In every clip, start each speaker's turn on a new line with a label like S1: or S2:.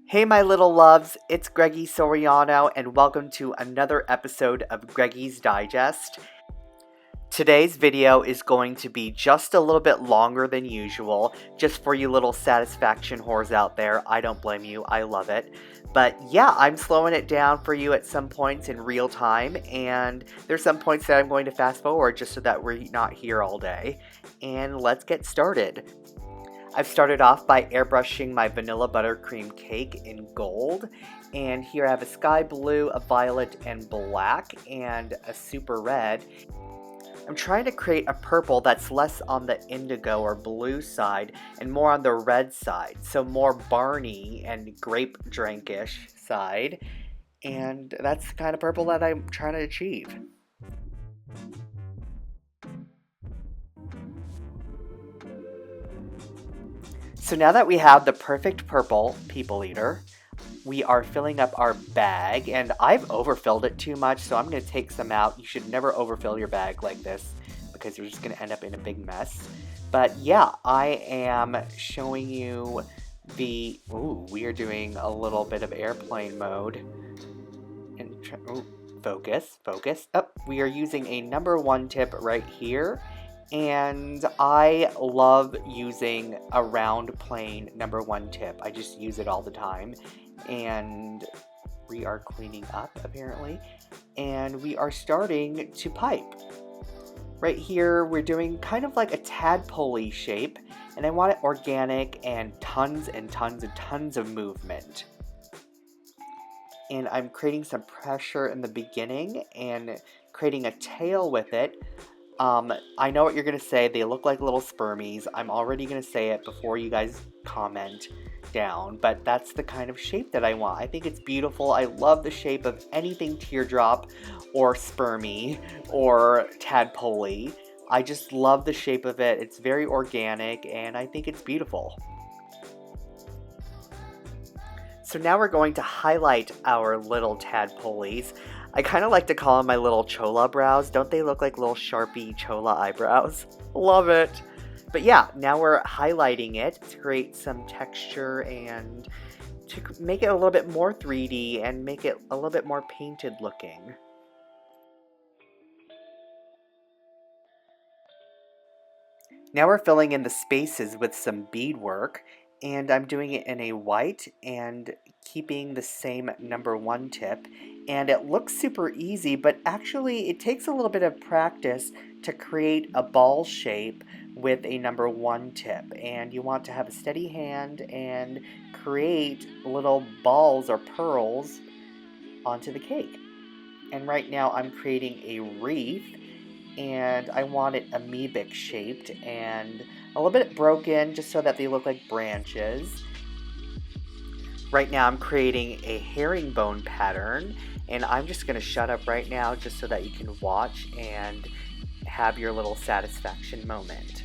S1: Hey, my little loves, it's Greggy Soriano, and welcome to another episode of Greggy's Digest. Today's video is going to be just a little bit longer than usual, just for you little satisfaction whores out there. I don't blame you, I love it. But yeah, I'm slowing it down for you at some points in real time, and there's some points that I'm going to fast forward just so that we're not here all day. And let's get started. I've started off by airbrushing my vanilla buttercream cake in gold, and here I have a sky blue, a violet, and black, and a super red. I'm trying to create a purple that's less on the indigo or blue side and more on the red side, so more Barney and grape drinkish side, and that's the kind of purple that I'm trying to achieve. So now that we have the perfect purple people eater, we are filling up our bag, and I've overfilled it too much, so I'm going to take some out. You should never overfill your bag like this because you're just going to end up in a big mess. But yeah, I am showing you we are doing a little bit of airplane mode. And focus. Oh, we are using a number 1 tip right here. And I love using a round plain number 1 tip. I just use it all the time. And we are cleaning up, apparently. And we are starting to pipe. Right here, we're doing kind of like a tadpole shape. And I want it organic and tons of movement. And I'm creating some pressure in the beginning and creating a tail with it. I know what you're going to say. They look like little spermies. I'm already going to say it before you guys comment down, but that's the kind of shape that I want. I think it's beautiful. I love the shape of anything teardrop or spermy or tadpole. I just love the shape of it. It's very organic and I think it's beautiful. So now we're going to highlight our little tadpoles. I kind of like to call them my little chola brows. Don't they look like little Sharpie chola eyebrows? Love it! But yeah, now we're highlighting it to create some texture and to make it a little bit more 3D and make it a little bit more painted looking. Now we're filling in the spaces with some beadwork, and I'm doing it in a white and keeping the same number 1 tip. And it looks super easy, but actually it takes a little bit of practice to create a ball shape with a number 1 tip. And you want to have a steady hand and create little balls or pearls onto the cake. And right now I'm creating a wreath, and I want it amoebic shaped and a little bit broken just so that they look like branches. Right now I'm creating a herringbone pattern, and I'm just going to shut up right now just so that you can watch and have your little satisfaction moment.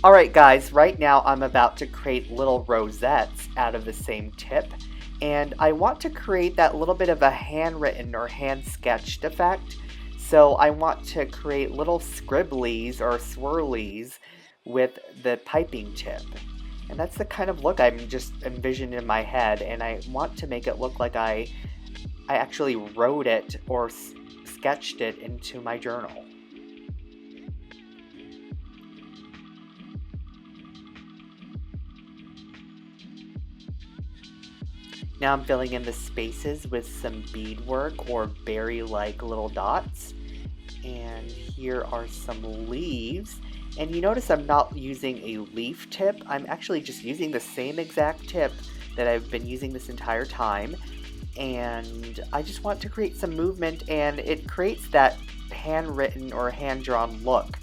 S1: Alright guys, right now I'm about to create little rosettes out of the same tip, and I want to create that little bit of a handwritten or hand-sketched effect. So I want to create little scribblies or swirlies with the piping tip. And that's the kind of look I'm just envisioning in my head, and I want to make it look like I actually wrote it or sketched it into my journal. Now I'm filling in the spaces with some beadwork or berry-like little dots. And here are some leaves. And you notice I'm not using a leaf tip. I'm actually just using the same exact tip that I've been using this entire time. and I just want to create some movement, and it creates that handwritten or hand-drawn look,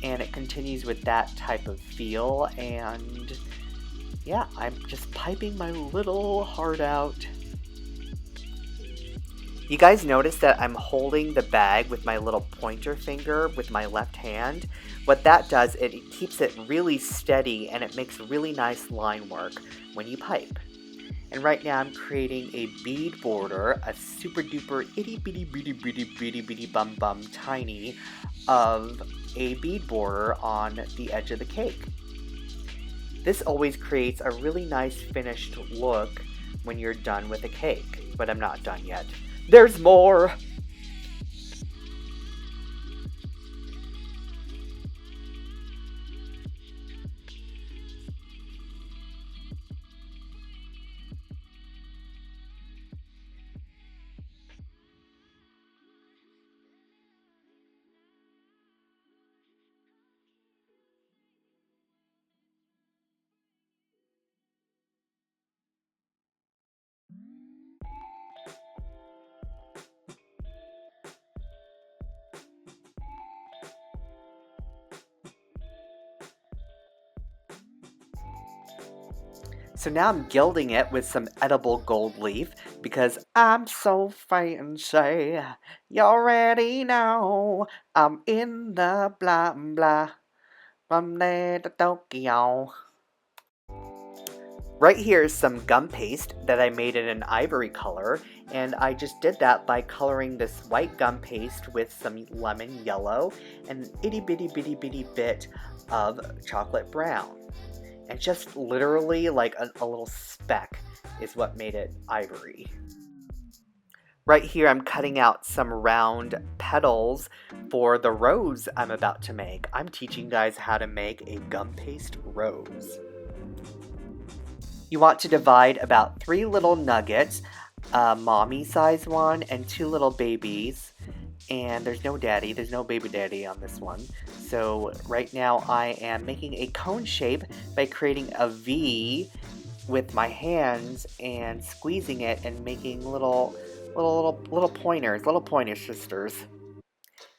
S1: and it continues with that type of feel. And yeah, I'm just piping my little heart out. You guys notice that I'm holding the bag with my little pointer finger with my left hand. What that does, it keeps it really steady, and it makes really nice line work when you pipe. And right now I'm creating a bead border, a super duper itty bitty bitty bitty bitty bitty bum bum tiny of a bead border on the edge of the cake. This always creates a really nice finished look when you're done with a cake, but I'm not done yet. There's more! So now I'm gilding it with some edible gold leaf because I'm so fancy. You already know I'm in the blah blah from there to Tokyo. Right here is some gum paste that I made in an ivory color, and I just did that by coloring this white gum paste with some lemon yellow and an itty bitty bitty bitty bit of chocolate brown. And just literally like a little speck is what made it ivory. Right here I'm cutting out some round petals for the rose I'm about to make. I'm teaching you guys how to make a gum paste rose. You want to divide about 3 little nuggets, a mommy size one and 2 little babies. And there's no daddy, there's no baby daddy on this one. So right now I am making a cone shape by creating a V with my hands and squeezing it and making little pointer sisters.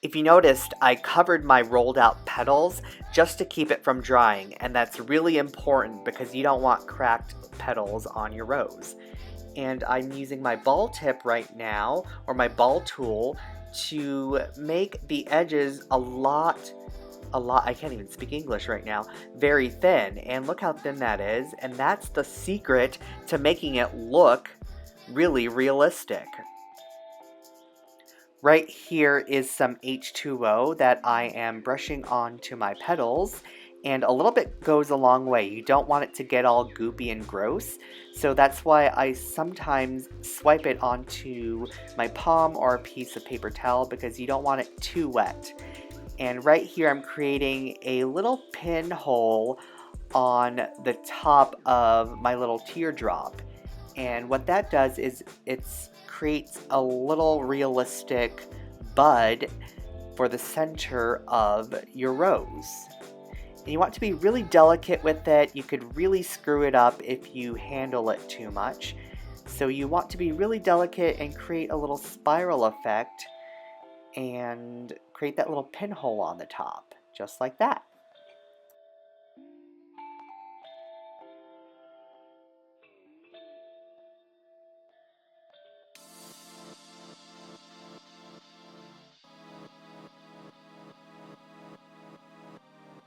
S1: If you noticed, I covered my rolled out petals just to keep it from drying, and that's really important because you don't want cracked petals on your rose. And I'm using my ball tip right now, or my ball tool, to make the edges a lot, I can't even speak English right now, very thin. And look how thin that is, and that's the secret to making it look really realistic. Right here is some H2O that I am brushing onto my petals, and a little bit goes a long way. You don't want it to get all goopy and gross, so that's why I sometimes swipe it onto my palm or a piece of paper towel because you don't want it too wet. And right here I'm creating a little pinhole on the top of my little teardrop. And what that does is it creates a little realistic bud for the center of your rose. And you want to be really delicate with it. You could really screw it up if you handle it too much. So you want to be really delicate and create a little spiral effect and create that little pinhole on the top, just like that.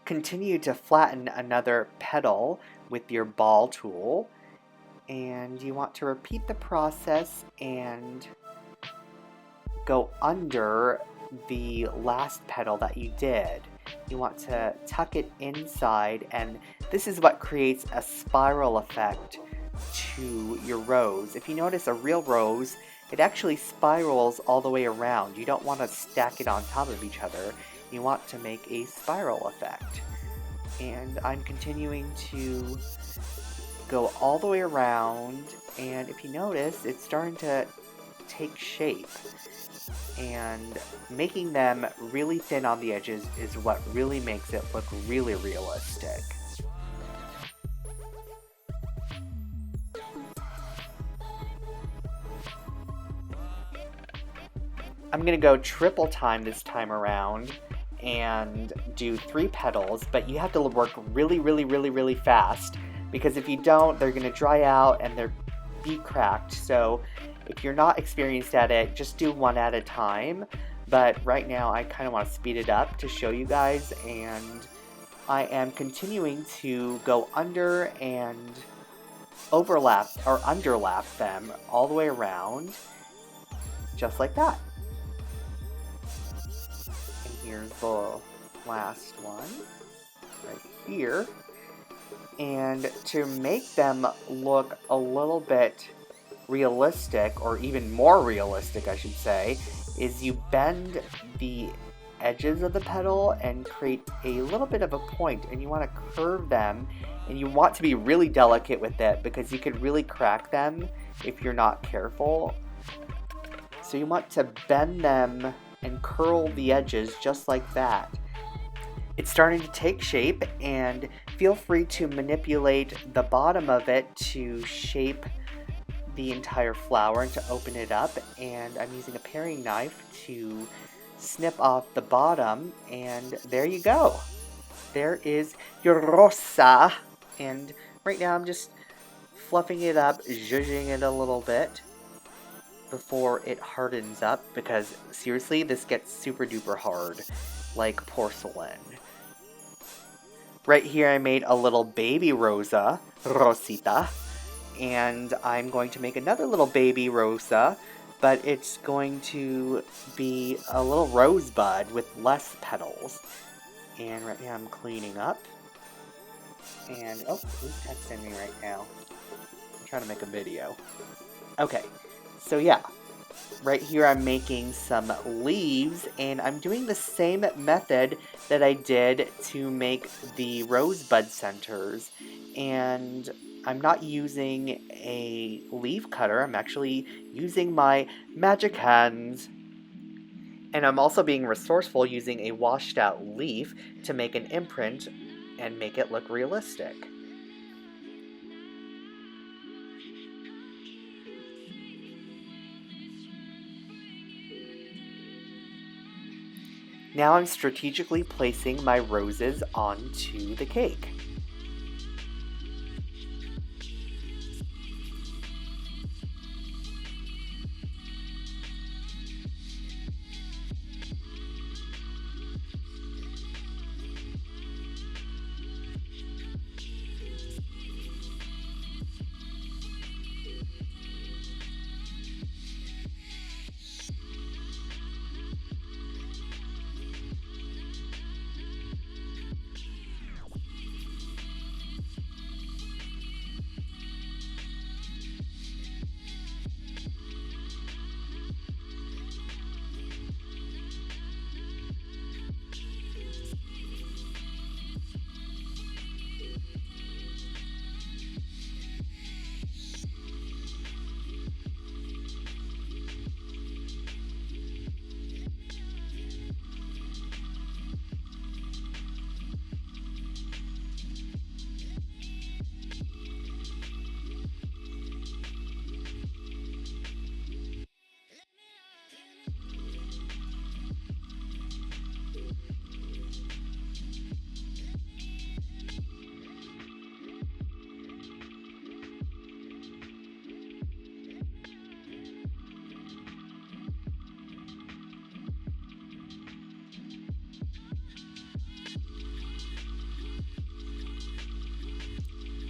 S1: Continue to flatten another petal with your ball tool, and you want to repeat the process and go under the last petal that you did. You want to tuck it inside, and this is what creates a spiral effect to your rose. If you notice a real rose, it actually spirals all the way around. You don't want to stack it on top of each other. You want to make a spiral effect. And I'm continuing to go all the way around, and if you notice, it's starting to take shape. And making them really thin on the edges is what really makes it look really realistic. I'm going to go triple time this time around and do 3 petals, but you have to work really fast, because if you don't, they're going to dry out and they're be cracked. So if you're not experienced at it, just do 1 at a time. But right now I kind of want to speed it up to show you guys, and I am continuing to go under and overlap or underlap them all the way around, just like that. And here's the last one right here. And to make them look a little bit realistic, or even more realistic I should say, is you bend the edges of the petal and create a little bit of a point, and you want to curve them, and you want to be really delicate with it because you could really crack them if you're not careful. So you want to bend them and curl the edges just like that. It's starting to take shape, and feel free to manipulate the bottom of it to shape the entire flower and to open it up. And I'm using a paring knife to snip off the bottom, and there you go. There is your rosa. And right now I'm just fluffing it up, zhuzhing it a little bit before it hardens up, because seriously, this gets super duper hard, like porcelain. Right here I made a little baby rosa, Rosita, and I'm going to make another little baby rosa, but it's going to be a little rosebud with less petals. And right now I'm cleaning up. And, oh, who's texting me right now? I'm trying to make a video. Okay, so yeah. Right here I'm making some leaves, and I'm doing the same method that I did to make the rosebud centers. And I'm not using a leaf cutter, I'm actually using my magic hands. And I'm also being resourceful, using a washed out leaf to make an imprint and make it look realistic. Now I'm strategically placing my roses onto the cake.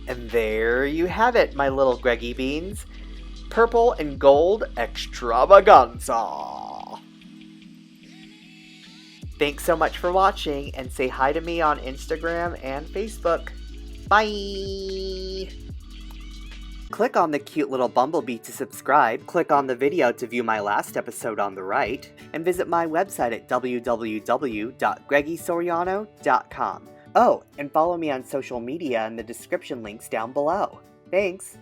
S1: And there you have it, my little Greggy beans. Purple and gold extravaganza. Thanks so much for watching, and say hi to me on Instagram and Facebook. Bye! Click on the cute little bumblebee to subscribe, click on the video to view my last episode on the right, and visit my website at www.greggysoriano.com. Oh, and follow me on social media in the description links down below. Thanks!